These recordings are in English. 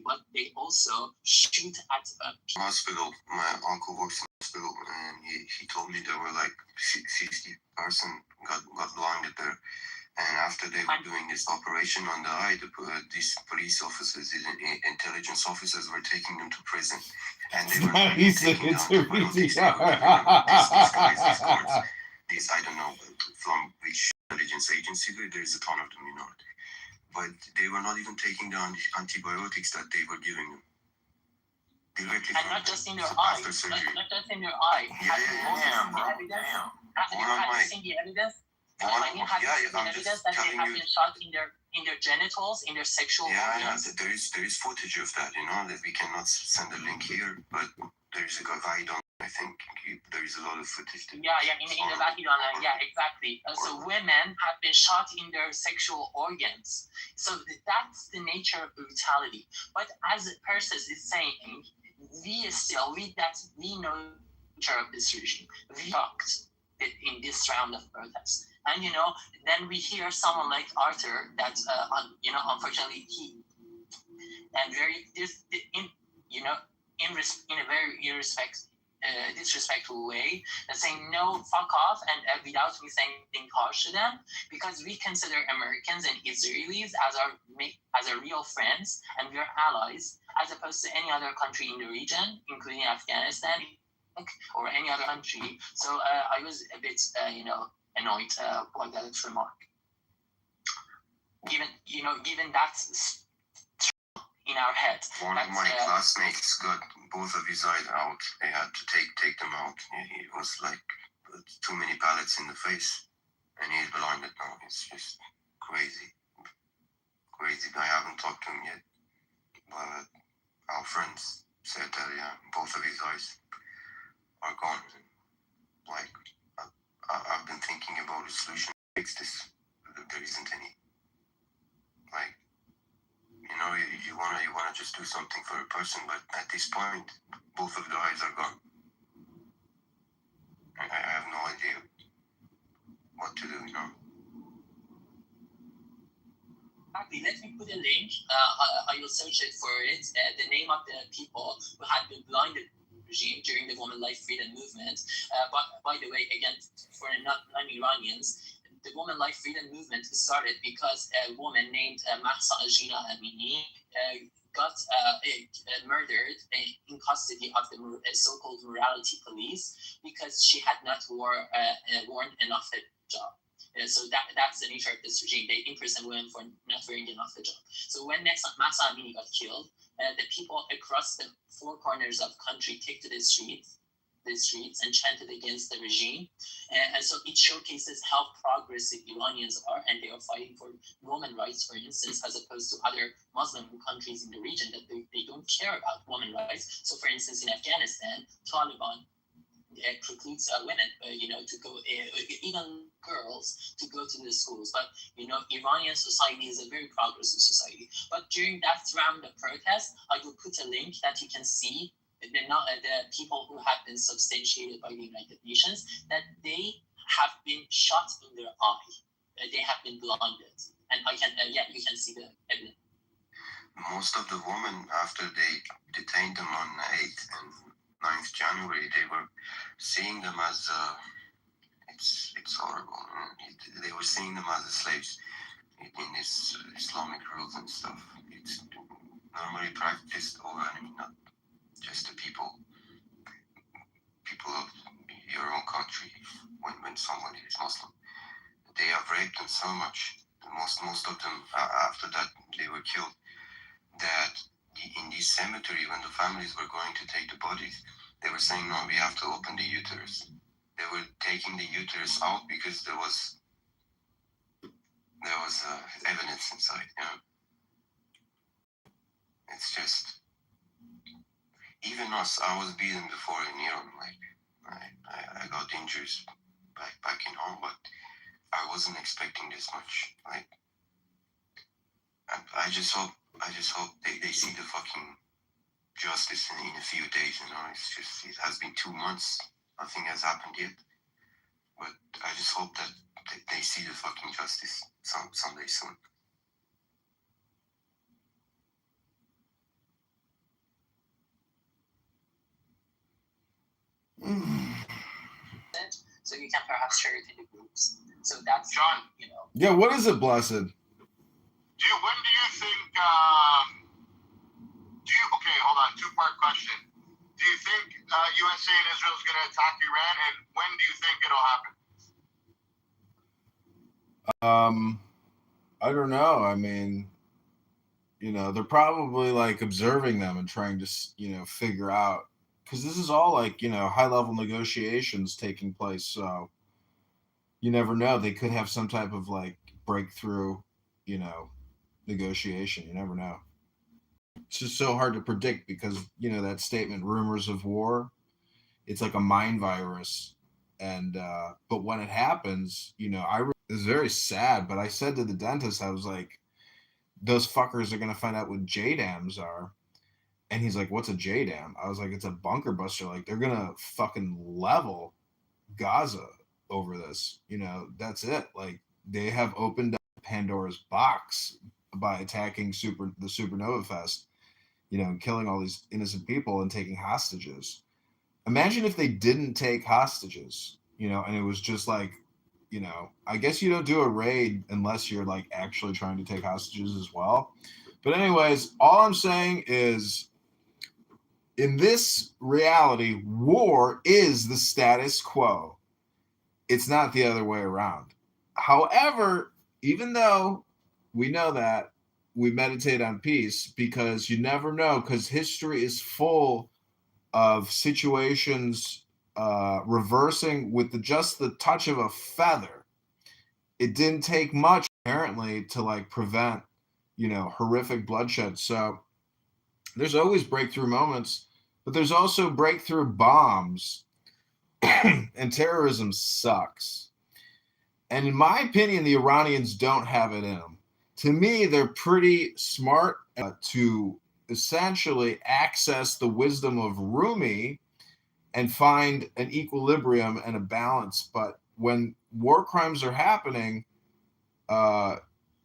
brutality, but they also shoot at hospital. My uncle works in hospital, and he told me there were like 50 person got blinded there. And after they were doing this operation on the eye, these police officers, these intelligence officers, were taking them to prison, and they were taking the antibiotics. These guards, these I don't know from which intelligence agency. There's a ton of them, but they were not even taking the antibiotics that they were giving them. Directly and not just in their eye. Not just in their eye. Damn. Have you seen the evidence? Have you seen the evidence that they have been shot in their genitals, in their sexual organs? Yeah. There is footage of that. That we cannot send a link here, but there is a guide on. I think there is a lot of footage. In the Vahid online. Yeah, exactly. So women have been shot in their sexual organs. So that's the nature of brutality. But as Persis is saying, we know the nature of this regime. We talked in this round of protests. And then we hear someone like Arthur that unfortunately in a very disrespectful way, saying no, fuck off, and without me saying anything harsh to them, because we consider Americans and Israelis as our real friends, and we are allies, as opposed to any other country in the region, including Afghanistan or any other country. So I was a bit annoyed by that remark. Given that's in our head. One of my classmates got both of his eyes out. They had to take them out. He was like too many pallets in the face, and he's blinded now. It's just crazy. I haven't talked to him yet, but our friends said that both of his eyes are gone. Like I've been thinking about a solution to fix this. There isn't any. Like, you wanna just do something for a person, but at this point, both of the eyes are gone. I have no idea what to do. Exactly. Let me put a link. I will search it for it. The name of the people who had been blinded regime during the women life freedom movement. But by the way, again, for non-Iranians, the woman life freedom movement started because a woman named Mahsa Ajina Amini got murdered in custody of the so-called morality police because she had not worn enough hijab. So that's the nature of this regime. They imprison women for not wearing enough hijab. So when Mahsa Amini got killed, the people across the four corners of the country took to the streets and chanted against the regime. And so it showcases how progressive Iranians are, and they are fighting for women's rights, for instance, as opposed to other Muslim countries in the region that they don't care about women's rights. So for instance, in Afghanistan, Taliban precludes women, to go, even girls, to go to the schools. But, Iranian society is a very progressive society. But during that round of protest, I will put a link that you can see the people who have been substantiated by the United Nations, that they have been shot in their eye. They have been blinded. And you can see the evidence. Most of the women, after they detained them on 8th and 9th January, they were seeing them as, it's horrible. They were seeing them as slaves in this Islamic rules and stuff. It's normally practiced over, not just the people of your own country. When somebody is Muslim, they have raped them so much. Most of them, after that, they were killed. That in this cemetery, when the families were going to take the bodies, they were saying, no, we have to open the uterus. They were taking the uterus out because there was evidence inside. It's just, even us. I was beaten before in Iran. I got injuries back in home, but I wasn't expecting this much. I just hope they see the fucking justice in a few days. It's just, it has been 2 months. Nothing has happened yet. But I just hope that they see the fucking justice someday soon. So you can perhaps share it in the groups. So that's John. Yeah, what is it, Blessed? When do you think? Okay, hold on. Two-part question. Do you think USA and Israel is going to attack Iran, and when do you think it'll happen? I don't know. I mean, they're probably like observing them and trying to, figure out, because this is all like, high-level negotiations taking place. So you never know. They could have some type of like breakthrough, negotiation. You never know. It's just so hard to predict because, that statement, rumors of war, it's like a mind virus. And, but when it happens, it's very sad. But I said to the dentist, I was like, those fuckers are going to find out what JDAMs are. And he's like, what's a JDAM? I was like, it's a bunker buster. Like, they're going to fucking level Gaza over this. That's it. Like, they have opened up Pandora's box by attacking the Supernova Fest, killing all these innocent people and taking hostages. Imagine if they didn't take hostages, and it was just like, I guess you don't do a raid unless you're like actually trying to take hostages as well. But anyways, all I'm saying is, in this reality, war is the status quo. It's not the other way around. However, even though we know that, we meditate on peace because you never know, because history is full of situations reversing with just the touch of a feather. It didn't take much, apparently, to like prevent, horrific bloodshed. So there's always breakthrough moments, but there's also breakthrough bombs. And terrorism sucks. And in my opinion, the Iranians don't have it in them. To me, they're pretty smart to essentially access the wisdom of Rumi and find an equilibrium and a balance. But when war crimes are happening,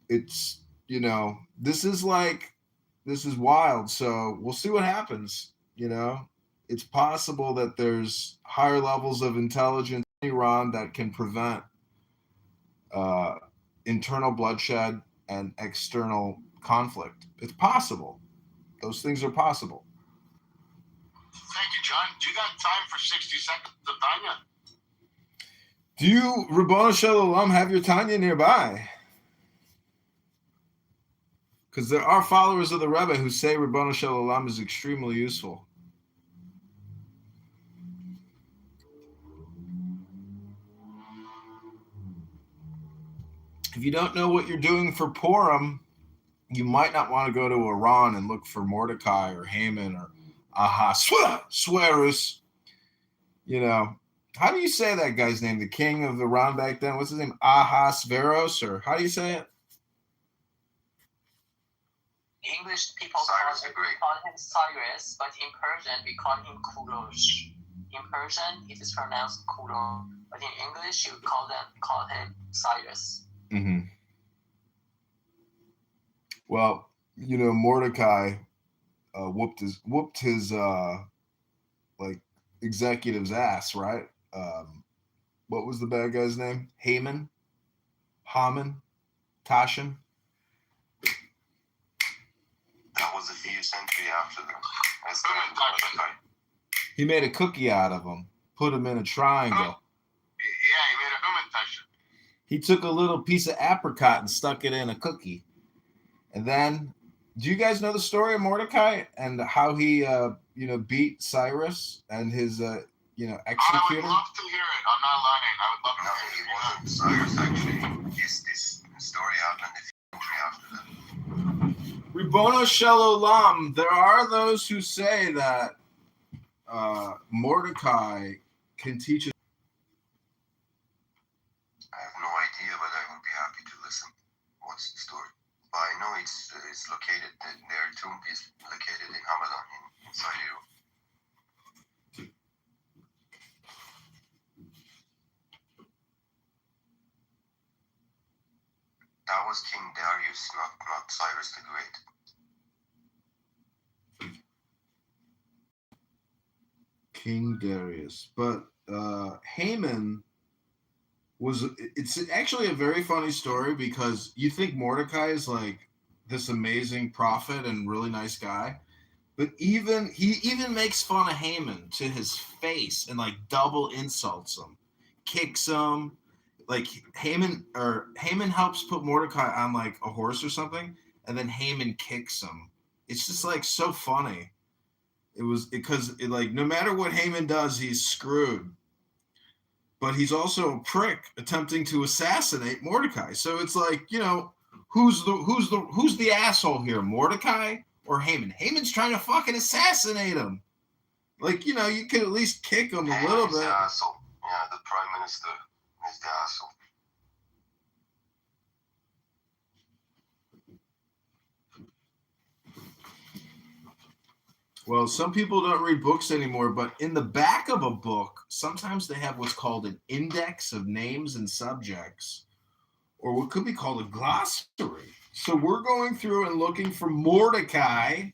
it's, this is wild. So we'll see what happens. It's possible that there's higher levels of intelligence in Iran that can prevent internal bloodshed and external conflict. It's possible. Those things are possible. Thank you, John. Do you got time for 60 seconds of Tanya? Do you, Rabbana Shalom, have your Tanya nearby? Because there are followers of the Rebbe who say Rabbana Shalom is extremely useful. If you don't know what you're doing for Purim, you might not want to go to Iran and look for Mordecai or Haman or Ahasuerus. How do you say that guy's name? The king of Iran back then? What's his name? Ahasuerus, or how do you say it? English people call him Cyrus, but in Persian we call him Kurosh. In Persian it is pronounced Kurosh, but in English you call him Cyrus. Mm-hmm. Well, Mordecai whooped his like executive's ass, right? What was the bad guy's name? Haman, Tashin. That was a few centuries after that. He made a cookie out of him, put him in a triangle. Yeah, he made a human Tashin. He took a little piece of apricot and stuck it in a cookie. And then, do you guys know the story of Mordecai and how he, beat Cyrus and his, executor? I would love to hear it. I'm not lying. I would love to hear it. He wasn't Cyrus, actually. This story happened a few centuries after that. Ribono Shel Olam, there are those who say that Mordecai can teach us. I have no idea, but I would be happy to listen. What's the story? But I know it's located, their tomb is located in Hamadan, inside Europe. That was King Darius, not Cyrus the Great. King Darius. But Haman it's actually a very funny story because you think Mordecai is like this amazing prophet and really nice guy, but he even makes fun of Haman to his face and like double insults him, kicks him. Like Haman helps put Mordecai on like a horse or something, and then Haman kicks him. It's just like so funny. It was because like no matter what Haman does, he's screwed. But he's also a prick attempting to assassinate Mordecai. So it's like, who's the asshole here, Mordecai or Haman? Haman's trying to fucking assassinate him. Like, you could at least kick him a little bit. The asshole. Yeah, the prime minister is the asshole. Well, some people don't read books anymore, but in the back of a book, sometimes they have what's called an index of names and subjects, or what could be called a glossary. So we're going through and looking for Mordecai.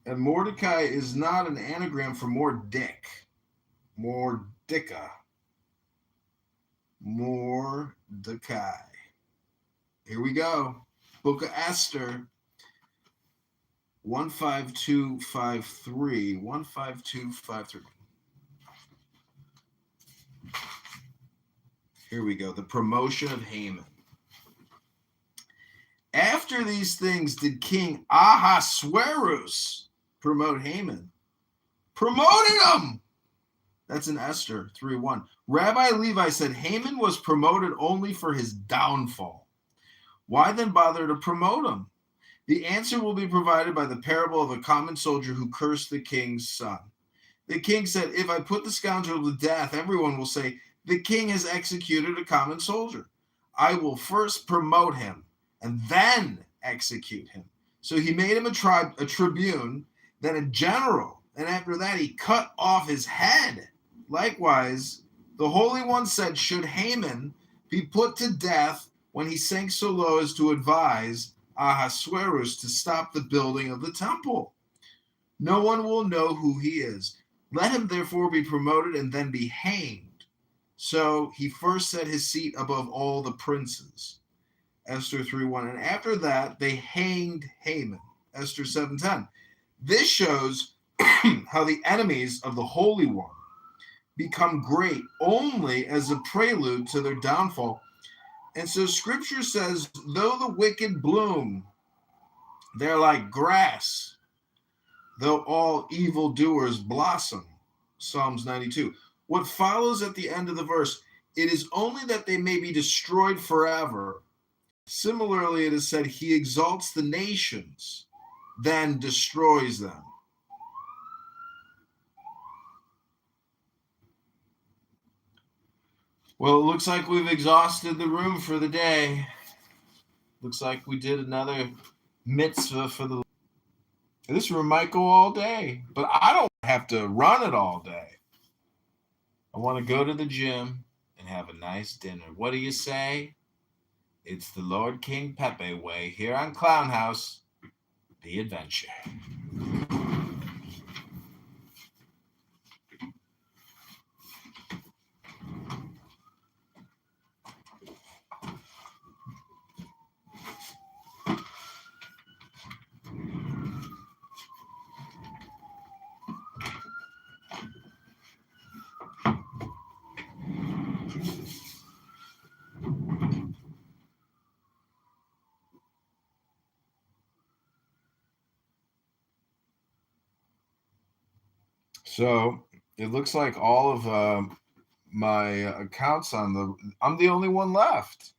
And Mordecai is not an anagram for Mordick. Mordicka. Mordecai. Here we go. Book of Esther. 15253. 15253. Here we go. The promotion of Haman. After these things did King Ahasuerus promote Haman. Promoted him! That's in Esther 3:1. Rabbi Levi said Haman was promoted only for his downfall. Why then bother to promote him? The answer will be provided by the parable of a common soldier who cursed the king's son. The king said, if I put the scoundrel to death, everyone will say, the king has executed a common soldier. I will first promote him and then execute him. So he made him a tribune, then a general, and after that he cut off his head. Likewise, the Holy One said, should Haman be put to death when he sank so low as to advise Ahasuerus to stop the building of the temple? No one will know who he is. Let him therefore be promoted and then be hanged. So he first set his seat above all the princes. Esther 3:1. And after that, they hanged Haman. Esther 7:10. This shows how the enemies of the Holy One become great only as a prelude to their downfall. And so Scripture says, though the wicked bloom, they're like grass, though all evildoers blossom. Psalms 92. What follows at the end of the verse, it is only that they may be destroyed forever. Similarly, it is said, he exalts the nations, then destroys them. Well, it looks like we've exhausted the room for the day. Looks like we did another mitzvah for the... This room might go all day, but I don't have to run it all day. I want to go to the gym and have a nice dinner. What do you say? It's the Lord King Pepe way here on Clown House, The Adventure. So it looks like all of my accounts I'm the only one left.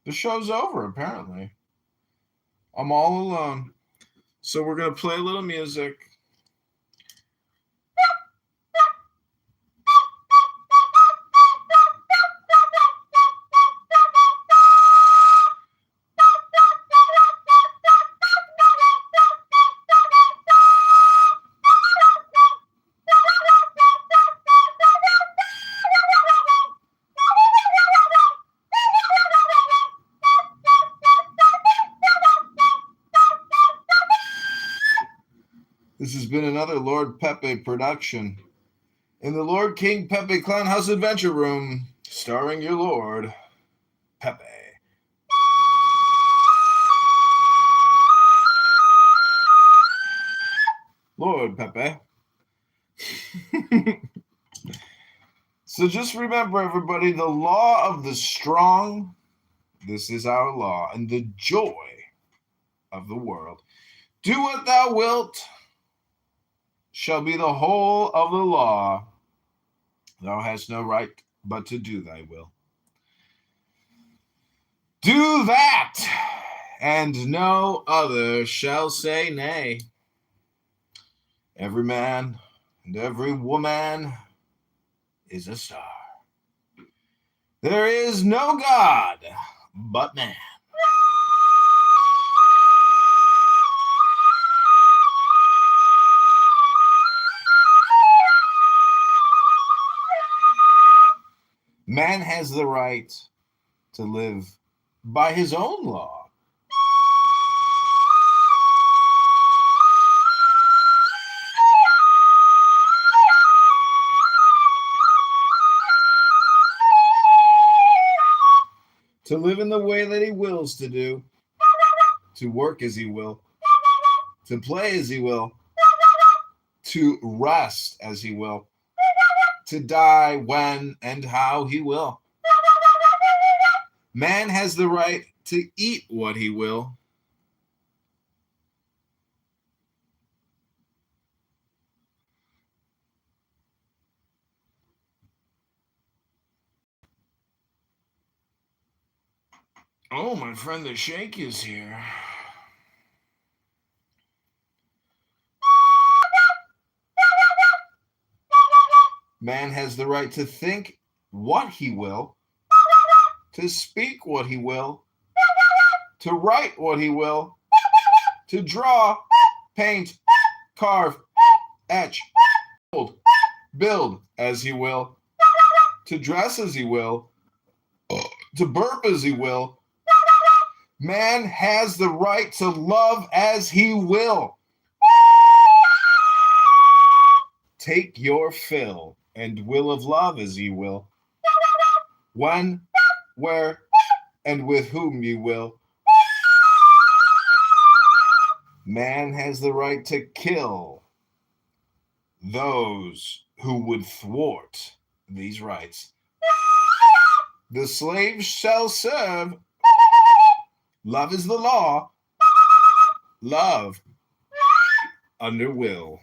The show's over, apparently. I'm all alone. So we're going to play a little music. This has been another Lord Pepe production in the Lord King Pepe Clown House Adventure Room, starring your Lord Pepe. Lord Pepe. So just remember, everybody, the law of the strong, this is our law, and the joy of the world. Do what thou wilt shall be the whole of the law. Thou hast no right but to do thy will. Do that, and no other shall say nay. Every man and every woman is a star. There is no God but man. Man has the right to live by his own law. To live in the way that he wills to do, to work as he will, to play as he will, to rest as he will, to die when and how he will. Man has the right to eat what he will. Oh, my friend the Shake is here. Man has the right to think what he will, to speak what he will, to write what he will, to draw, paint, carve, etch, build as he will, to dress as he will, to burp as he will. Man has the right to love as he will. Take your fill and will of love as ye will. When, where, and with whom ye will. Man has the right to kill those who would thwart these rights. The slave shall serve. Love is the law. Love under will.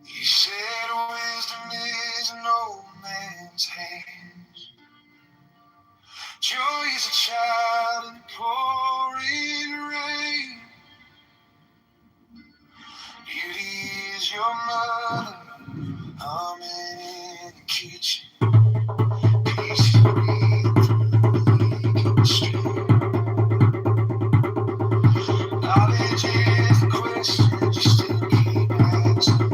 He said wisdom is an old man's hands. Joy is a child in the pouring rain. Beauty is your mother, humming in the kitchen. Peace is breathing through the leaking stream. Knowledge is the question you still keep asking.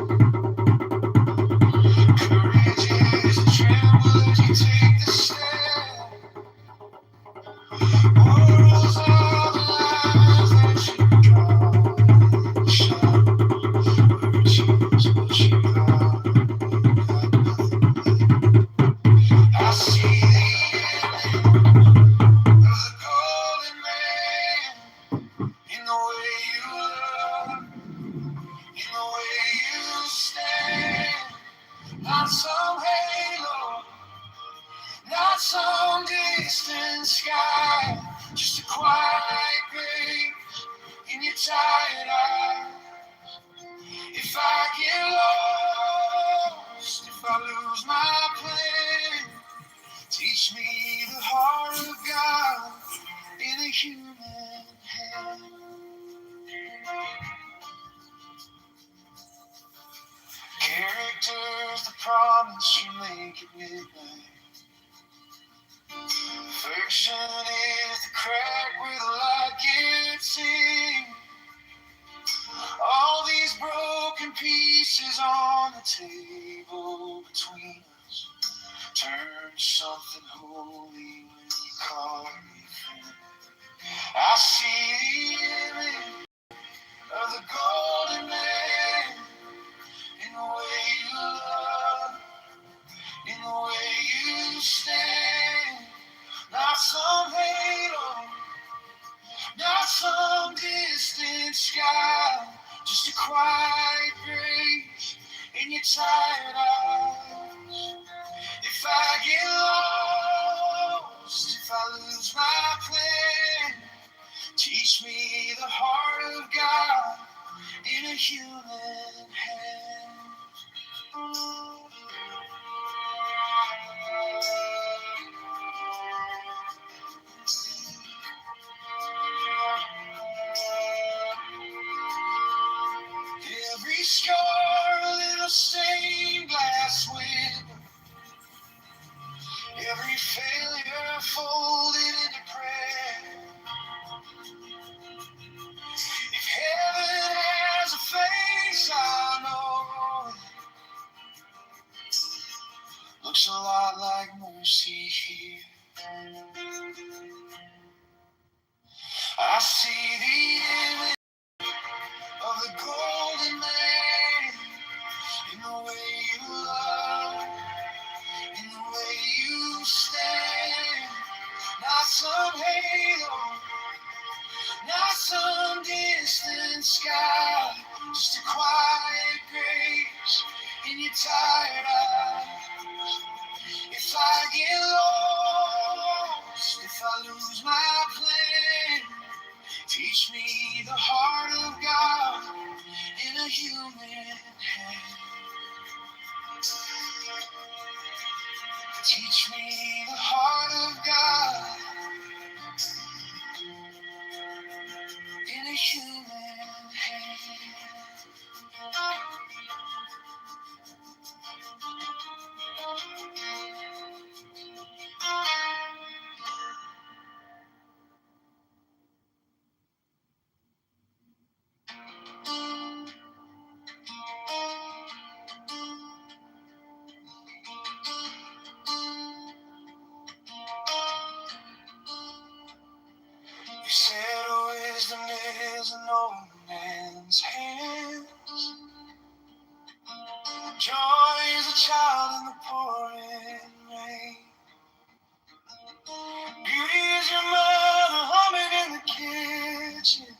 Courage is to tremble as you take the step. Morals are the lines that you draw in the shop. Virtue is what you got when you got nothing left. I see the image of the golden man in the way you love, in the way you stand. Not some halo, not some distant sky, just a quiet grace in your tired eyes. If I promise you make it midnight. Perfection is the crack where the light gets in. All these broken pieces on the table between us turn to something holy when you call me friend. I see the image of the golden man in the way you love, in the way you stand. Not some halo, not some distant sky, just a quiet grace in your tired eyes. If I get lost, if I lose my plan, teach me the heart of God in a human hand. Every scar, a little stained glass window. Every failure folded into prayer. If heaven has a face, I know it looks a lot like mercy here. I see the image of the golden man in the way you love, in the way you stand. Not some halo, not some distant sky, just a quiet grace in your tired eyes. If I get lost, if I lose my plan, teach me the heart of God in a human hand. Teach me the heart of God in a human hand. You said wisdom is an old man's hand. Joy is a child in the pouring rain. Beauty is your mother humming in the kitchen.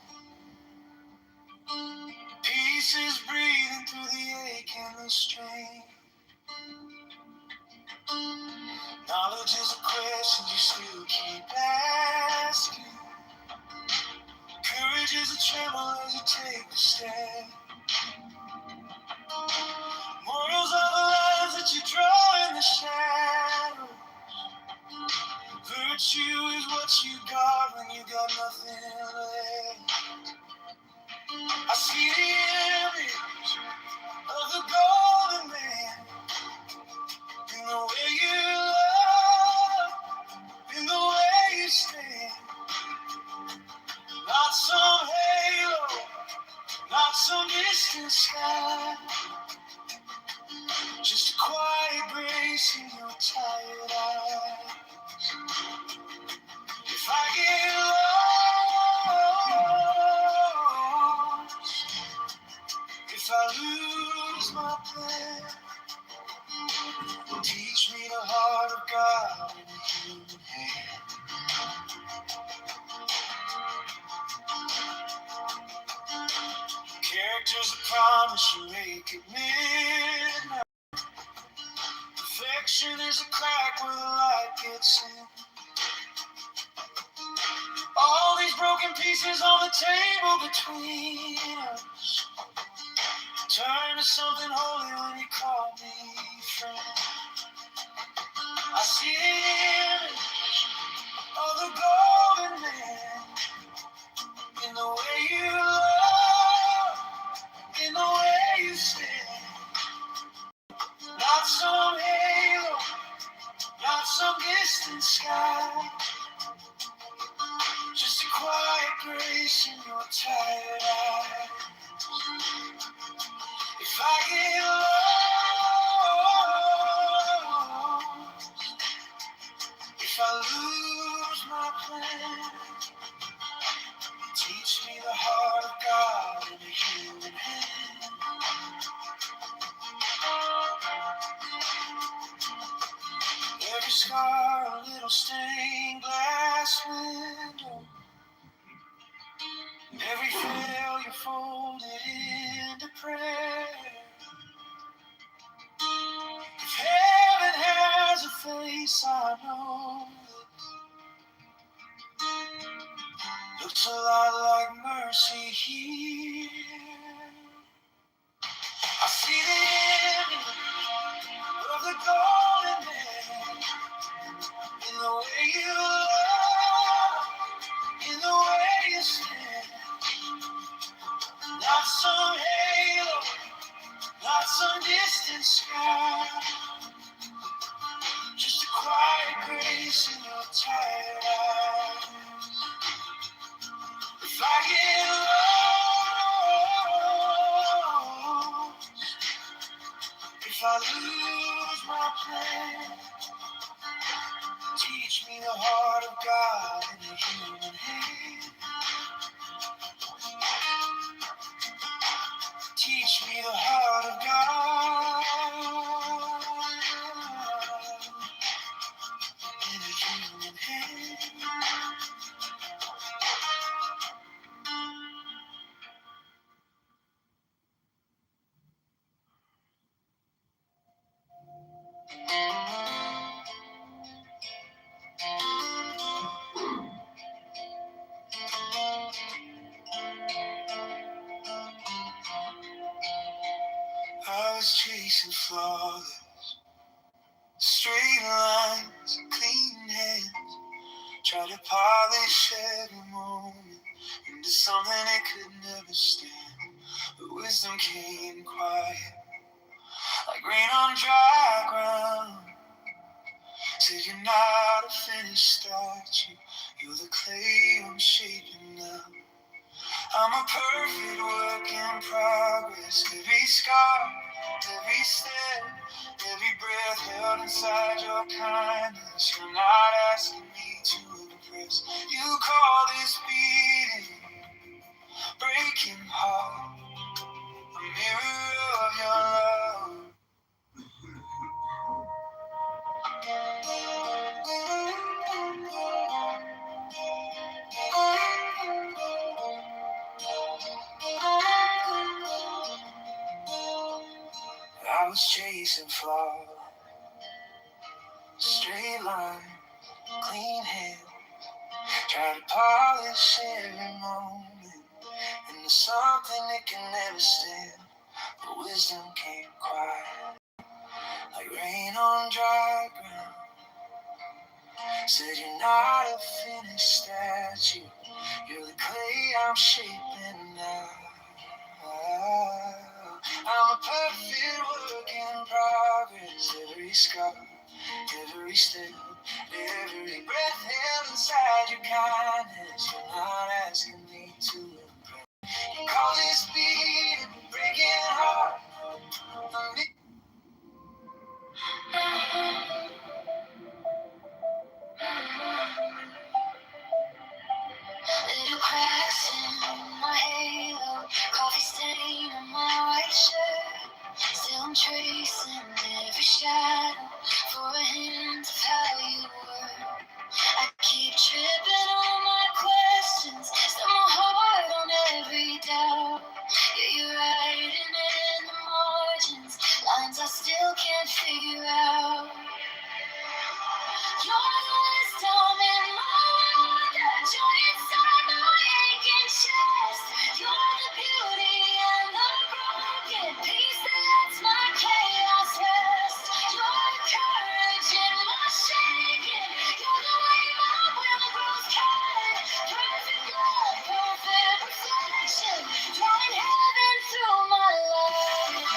Peace is breathing through the ache and the strain. Knowledge is a question you still keep asking. Courage is a tremble as you take a step. Morals are the lines that you draw in the shadow. Virtue is what you got when you got nothing left. I see the image of the golden man in the way you love, in the way you stand. Not some halo, not some distant sky, just a quiet grace in your tired eyes. If I get lost, if I lose my plan, teach me the heart of God in a human hand. Character's a promise you make at midnight. Perfection is a crack where the light gets in. All these broken pieces on the table between us turn to something holy when you call me friend. I see the image of the golden man in the way you love, in the way you stand. Not some grace in your tired eyes. If I get lost, if I lose my plan, teach me the heart of God in a human hand. Every scar, a little stained glass window. Every failure folded into prayer. If heaven has a face, I know looks a lot like mercy here. I see the ending of the golden man in the way you love, in the way you stand. Not some halo, not some distant sky, just a quiet grace in your tired eyes. If I get lost, if I lose my plan, teach me the heart of God in a human hand. Teach me the heart of God in a human hand. I was chasing flawless, straight lines, clean hands. Tried to polish every moment into something it could never stand. But wisdom came quiet, like rain on dry ground. Said you're not a finished statue, you're the clay I'm shaping now. I'm a perfect work in progress. Every scar, every step, every breath held inside your kindness. You're not asking me to impress. You call this beating, breaking heart, a mirror of your love. I was chasing flawless, straight line, clean hand. Try to polish every moment into something that can never stand. But wisdom came quiet, like rain on dry ground. Said you're not a finished statue, you're the clay I'm shaping now. I'm a perfect work in progress. Every scar, every step, every breath held inside your kindness. You're not asking me to impress. You call this beating, breaking heart. Little cracks in my halo, coffee stain on my white shirt. Still I'm tracing every shadow for a hint of how you were. I keep tripping on my questions, set my heart on every doubt. Yeah, you're writing in the margins, lines I still can't figure out. You're the wisdom in my wonder, joy inside my aching chest. You're the beauty and the broken peace that lets my chaos rest. You're the courage in my shaking. You're the way my will grows kind. Perfect love, perfect reflection, drawing heaven through my life.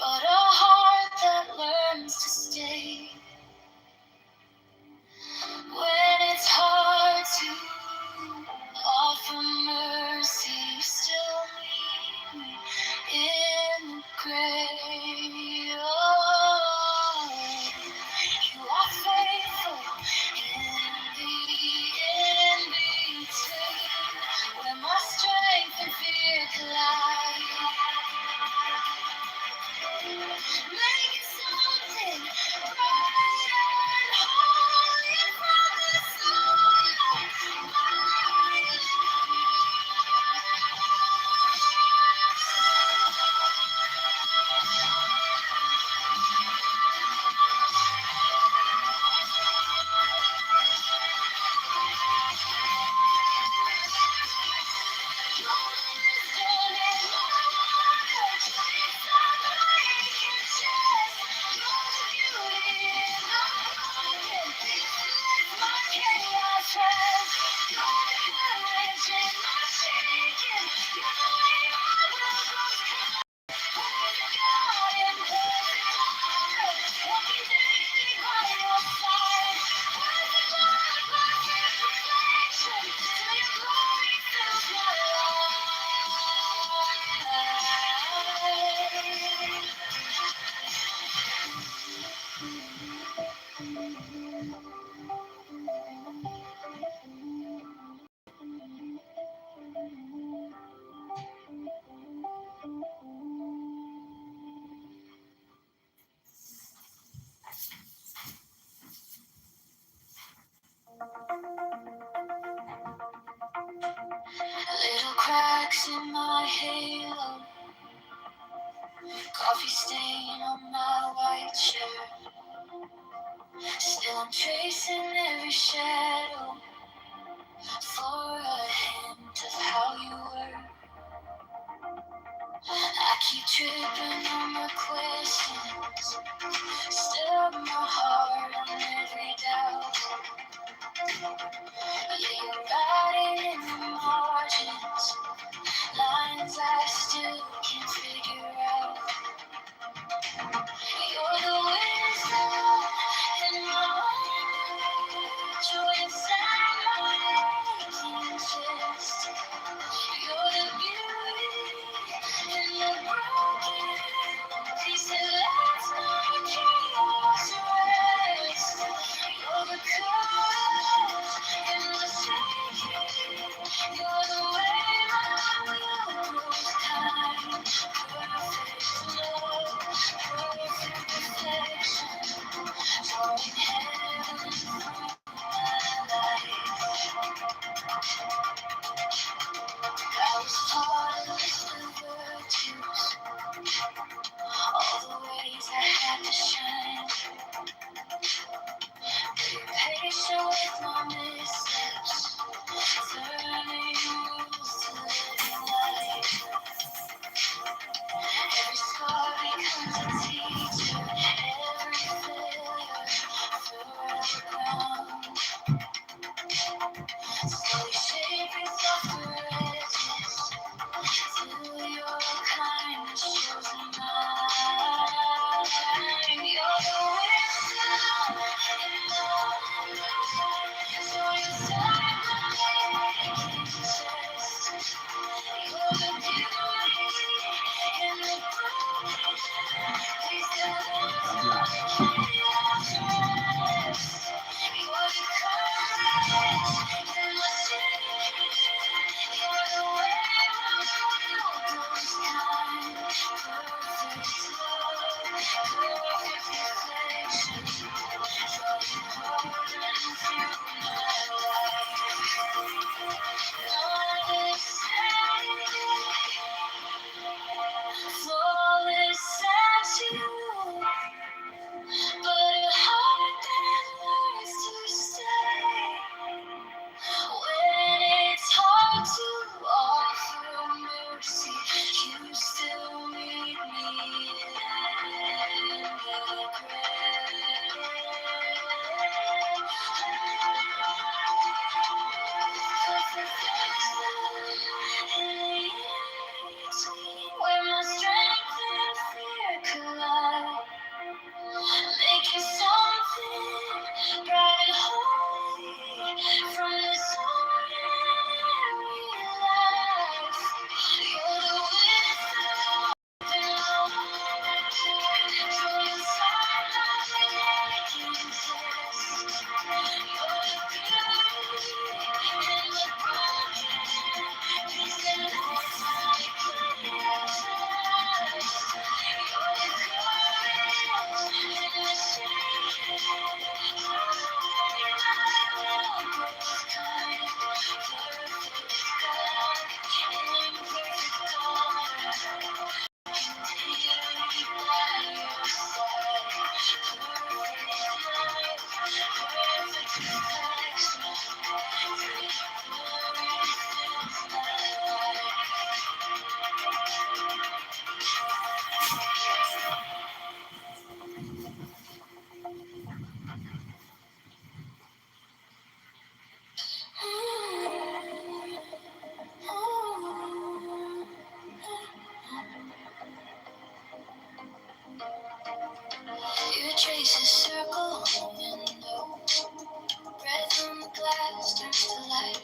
but a heart that learns to stay when it's hard to offer mercy. You still meet me in the gray. Oh, you are faithful in the in between, where my strength and fear collide. Make something bright and holy from the soul. Little cracks in my halo, coffee stain on my white shirt. Still I'm tracing every shadow for a hint of how you were. I keep tripping on my questions, stir my heart on every doubt. Yeah, you're writing in the margins, lines I still can't figure out. You're the wisdom in my heart, joy inside my aching chest. You're the beauty in the broken piece that lets my chaos rest. You're the courage in the shaking. You're the way my will grows kind. Perfect love, perfect perfection. Drawing heaven through my life. I was taught a list of virtues, all the ways I had to shine. Be patient with my missteps, turning rules to living life. Every scar becomes a teacher, every failure further ground. Slowly shaping softer edges, till your kindness shows in mine. You're trace a circle window. Breath on the glass turns to light.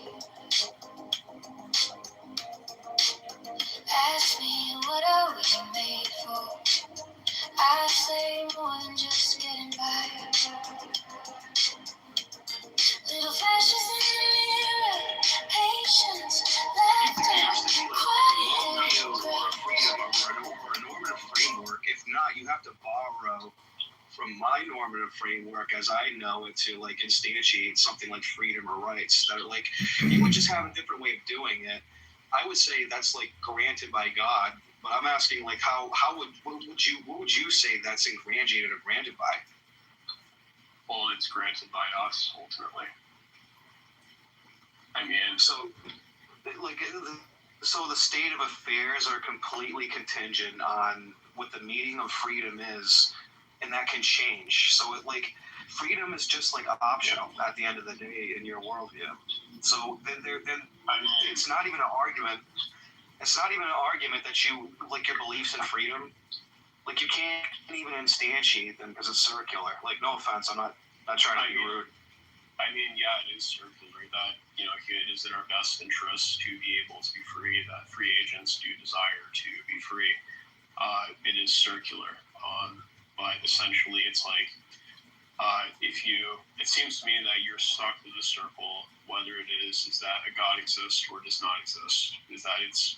Ask me, what are we made for? I say more than just getting by. Little flashes in the mirror, patience, laughter, quiet. Or a normative framework. If not, you have to borrow from my normative framework as I know it to like instantiate something like freedom or rights that are like, you would just have a different way of doing it. I would say that's like granted by God, but I'm asking like what would you say that's ingratiated or granted by? Well, it's granted by us ultimately. I mean, so the state of affairs are completely contingent on what the meaning of freedom is, and that can change. So freedom is just like optional at the end of the day in your worldview. So then it's not even an argument. It's not even an argument that you like your beliefs in freedom. Like you can't even instantiate them because it's circular. Like no offense, I'm not trying to be rude. I mean, yeah, it is circular that, it is in our best interest to be able to be free, that free agents do desire to be free. It is circular. But essentially it's like, it seems to me that you're stuck with a circle, whether it is that a God exists or does not exist, is that it's,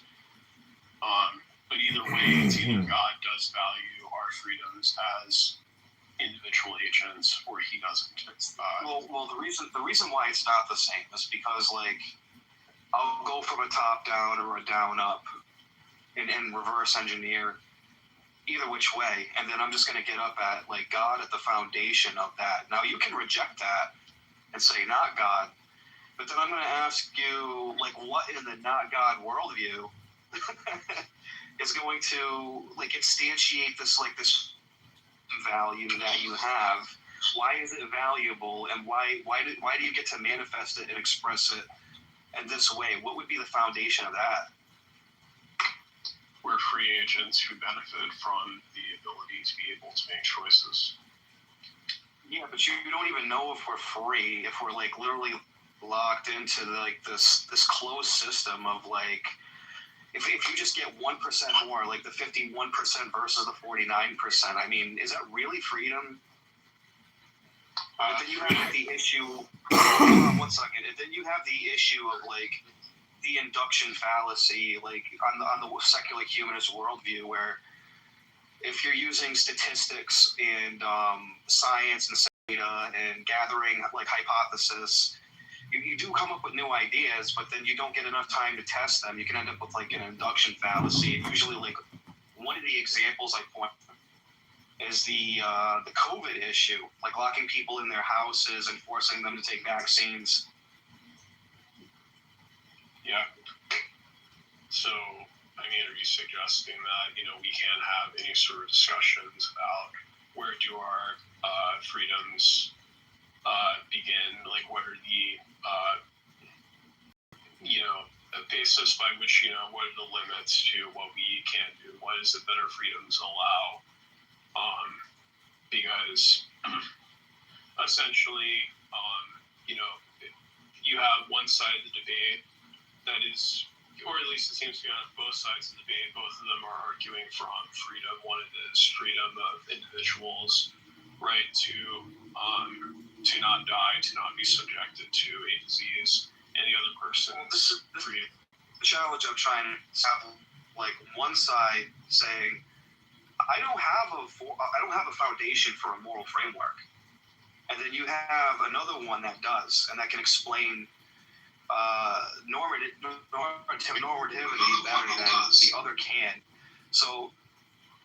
but either way, it's either God does value our freedoms as individual agents or he doesn't. Well, the reason why it's not the same is because I'll go from a top down or a down up and reverse engineer either which way, and then I'm just going to get up at God at the foundation of that. Now you can reject that and say not God, but then I'm going to ask you what in the not God worldview is going to instantiate this value that you have. Why is it valuable, and why do you get to manifest it and express it in this way? What would be the foundation of that? We're free agents who benefit from the ability to be able to make choices. Yeah, but you don't even know if we're free, if we're literally locked into this closed system of if you just get 1% more, the 51% versus the 49%, I mean, is that really freedom? Then you have the issue. Hold on 1 second. And then you have the issue of the induction fallacy, on the secular humanist worldview, where if you're using statistics and science and data and gathering hypothesis, you do come up with new ideas, but then you don't get enough time to test them. You can end up with an induction fallacy. Usually, one of the examples I point is the COVID issue, locking people in their houses and forcing them to take vaccines. Yeah. So, I mean, are you suggesting that, we can't have any sort of discussions about where do our freedoms begin? What are the, a basis by which, what are the limits to what we can do? What is it that our freedoms allow? Because essentially, you have one side of the debate that is, or at least it seems to be on both sides of the debate. Both of them are arguing from freedom. One is freedom of individuals' right to not die, to not be subjected to a disease, and the other person's freedom. The challenge I'm trying to have, one side saying, I don't have a foundation for a moral framework, and then you have another one that does, and that can explain normativity better than the other can. So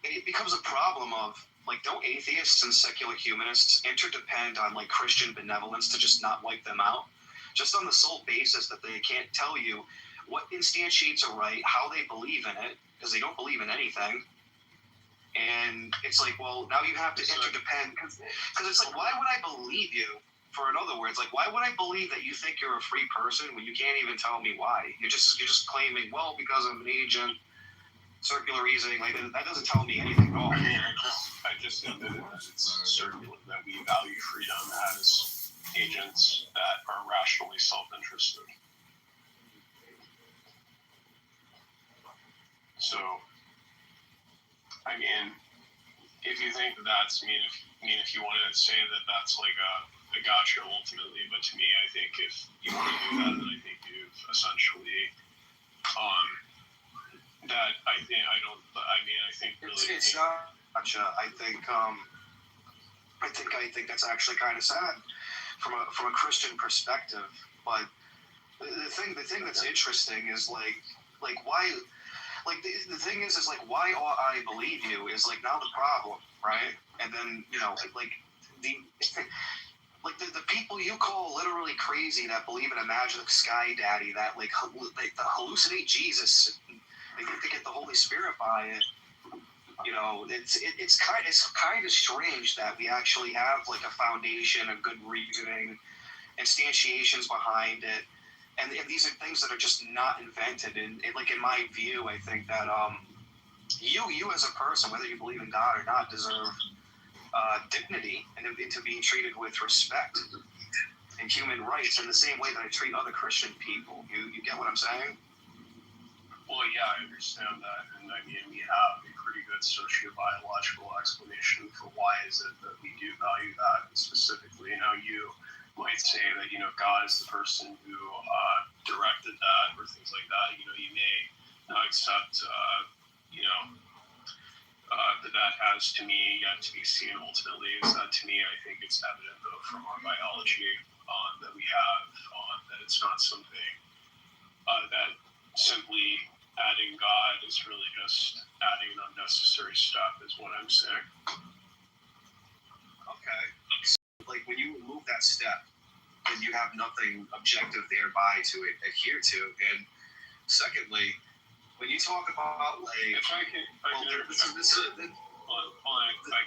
it becomes a problem of don't atheists and secular humanists interdepend on Christian benevolence to just not wipe them out, just on the sole basis that they can't tell you what instantiates a right, how they believe in it, because they don't believe in anything. And it's well, now you have to interdepend, because it's why would I believe you? For in other words, why would I believe that you think you're a free person when you can't even tell me why? You're just claiming, well, because I'm an agent, circular reasoning, that doesn't tell me anything at all. I just think that it's circular value freedom as agents that are rationally self-interested. So, I mean, if you think that that's if you want to say that that's like a gotcha ultimately, but to me, I think if you want to do that, then I think you've essentially, I think really. It's not gotcha. I think that's actually kind of sad from a Christian perspective. But the thing that's interesting is like why. Like the thing is like why ought I believe you is like now the problem, right? And then like the the people you call literally crazy that believe in a magic sky daddy that like the hallucinate Jesus, they think they get the Holy Spirit by it. It's kind of strange that we actually have like a foundation, a good reasoning, instantiations behind it. And these are things that are just not invented. And like in my view, I think that you as a person, whether you believe in God or not, deserve dignity and to be treated with respect and human rights in the same way that I treat other Christian people. You get what I'm saying? Well, yeah, I understand that, and I mean we have a pretty good sociobiological explanation for why is it that we do value that specifically. You might say that God is the person who directed that or things like that. You may not accept that has to me yet to be seen ultimately. Is that to me I think it's evident though from our biology that we have that it's not something that simply adding God is really just adding an unnecessary step is what I'm saying. Okay. Like when you remove that step, then you have nothing objective thereby to adhere to. And secondly, when you talk about like, If I can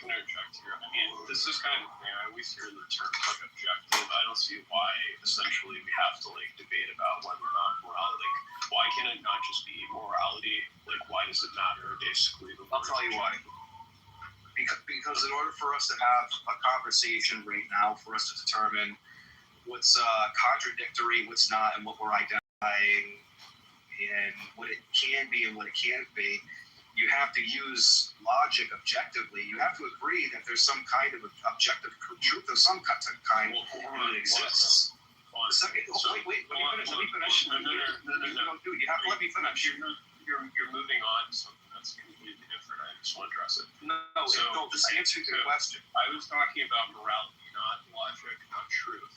interject here. I mean, this is kind of I always hear the term like objective. I don't see why essentially we have to like debate about whether or not morality. Like, why can it not just be morality? Like, why does it matter? Basically, I'll tell you why. Because in order for us to have a conversation right now, for us to determine what's contradictory, what's not, and what we're identifying, and what it can be and what it can't be, you have to use logic objectively. You have to agree that there's some kind of objective truth of some kind that exists. The second, wait, let me finish. No, dude, you have to let me finish. You're moving on to something that's completely different. I just want to address it. No, just answer the question. I was talking about morality, not logic, not truth.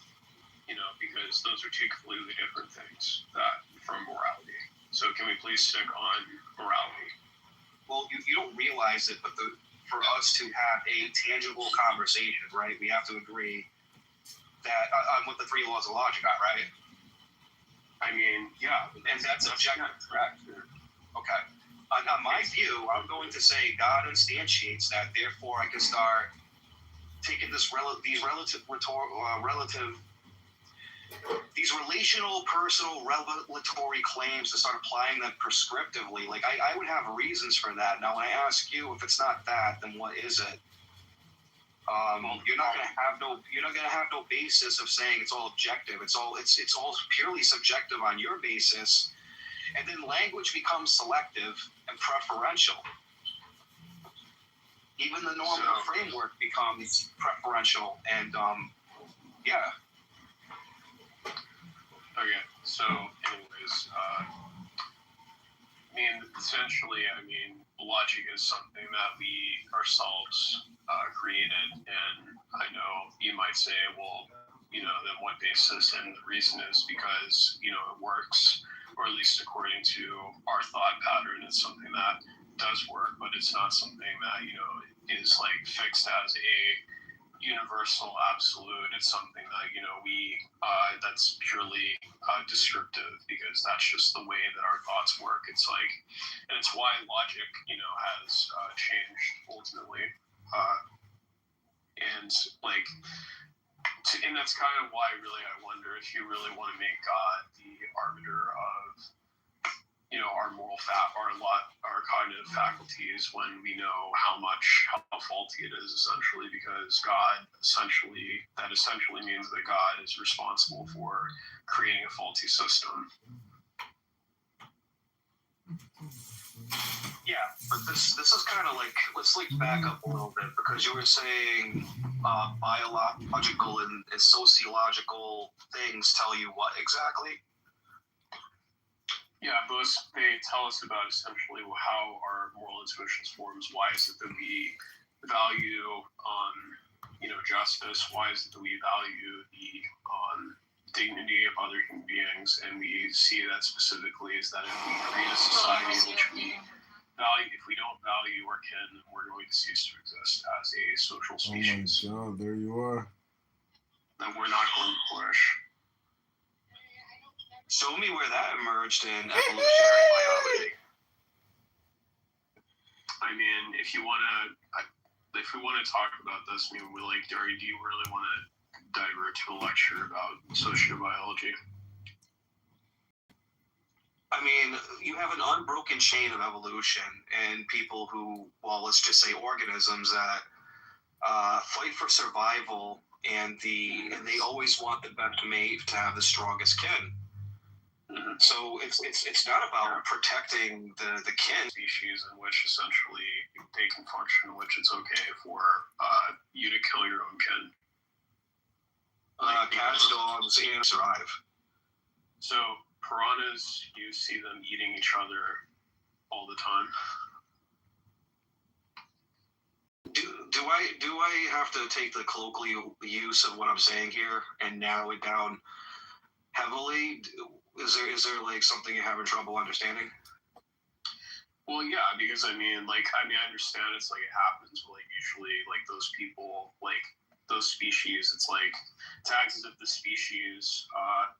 Because those are two completely different things from morality. So can we please stick on morality? Well, you don't realize it, but for us to have a tangible conversation, right, we have to agree that on what the three laws of logic are, right? I mean, yeah. And that's objective, correct? Okay. On my view, I'm going to say God instantiates that, therefore I can start taking these relational, personal, revelatory claims to start applying them prescriptively. Like I would have reasons for that. Now, when I ask you if it's not that, then what is it? You're not going to have no basis of saying it's all objective. It's all purely subjective on your basis, and then language becomes selective and preferential. Even the normal framework becomes preferential, and yeah. Okay, so anyways, essentially, logic is something that we ourselves created, and I know you might say, well, then what basis? And the reason is because, it works, or at least according to our thought pattern, it's something that does work, but it's not something that, is like fixed as a universal absolute. It's something that we that's purely descriptive, because that's just the way that our thoughts work. It's like, and it's why logic has changed ultimately, and like and that's kind of why really I wonder if you really want to make God the arbiter of our our cognitive faculties when we know how faulty it is, essentially, because that essentially means that God is responsible for creating a faulty system. Yeah, but this is kind of like, let's back up a little bit, because you were saying biological and sociological things tell you what exactly? Yeah, they tell us about essentially how our moral intuitions forms. Why is it that we value justice? Why is it that we value the dignity of other human beings? And we see that specifically is that if we create a society in which if we don't value our kin, we're going to cease to exist as a social species. Oh my God, there you are. Then we're not going to flourish. Show me where that emerged in evolutionary biology. I mean, if we want to talk about this, do you really want to divert to a lecture about sociobiology? I mean, you have an unbroken chain of evolution, and people who, well, let's just say organisms that fight for survival, and they always want the best mate to have the strongest kin. So it's not about protecting the kin. Species in which essentially they can function, in which it's okay for you to kill your own kin. Cats, dogs, and survive. So piranhas, you see them eating each other all the time. Do I have to take the colloquial use of what I'm saying here and narrow it down heavily? Is there like something you're having trouble understanding? Well, yeah, because I understand it's like it happens, but usually those people, those species, it's acts as if the species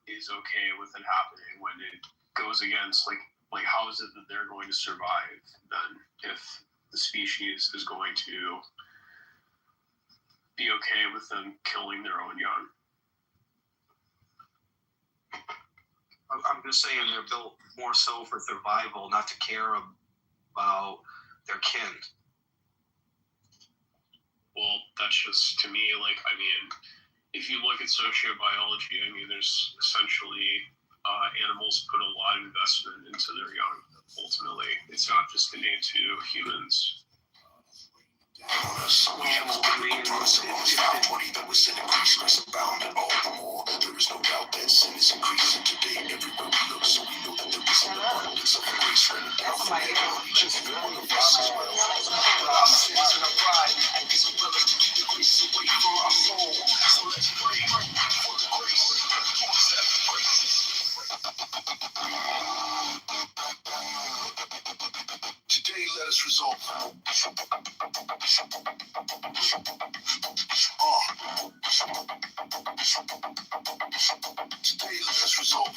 is okay with it happening when it goes against how is it that they're going to survive then if the species is going to be okay with them killing their own young? I'm just saying they're built more so for survival, not to care about their kin. Well, that's just, to me, if you look at sociobiology, there's essentially animals put a lot of investment into their young, ultimately. It's not just innate to humans. We have a great person in 520 that was in increase, grace abound and all the more. There is no doubt that sin is increasing today everywhere we look, so we know that there is an abundance of grace raining down from heaven on each and every one of us as well. But our sins and our pride and this umbrella to keep the grace away from our soul. So let's pray for the grace to accept the graces. Today let us resolve. Today let us resolve.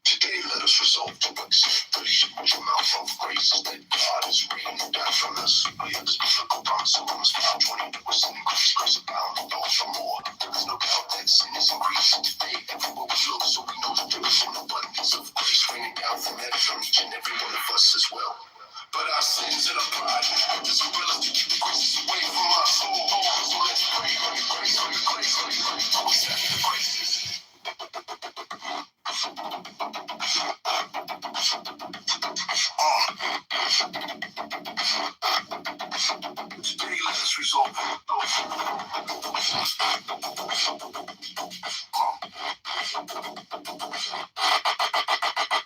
Today let us resolve to accept the huge amount of grace that God is raining down from us. We have this biblical promise in Romans 5:20 that we're sin increase, grace abound, and all for more. There is no doubt that sin is increasing today everywhere we look, so we know that there is an abundance of grace raining down from heaven on each and every one of us as well. But our sins and our pride have this umbrella to keep the graces away from our soul. So let's pray for the grace, for the grace, for the grace, to accept the graces. Today let us resolve.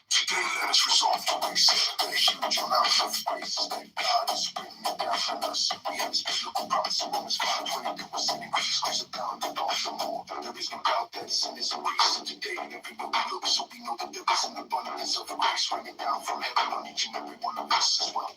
Today let us resolve to accept the huge amount of grace that God is bringing down from us. We have this biblical promise in Romans 5:20 that we're sin increase, grace abound, and all for more. There is no doubt that sin is increasing today everywhere we look, so we know that there is an abundance of grace raining down from heaven on each and every one of us as well.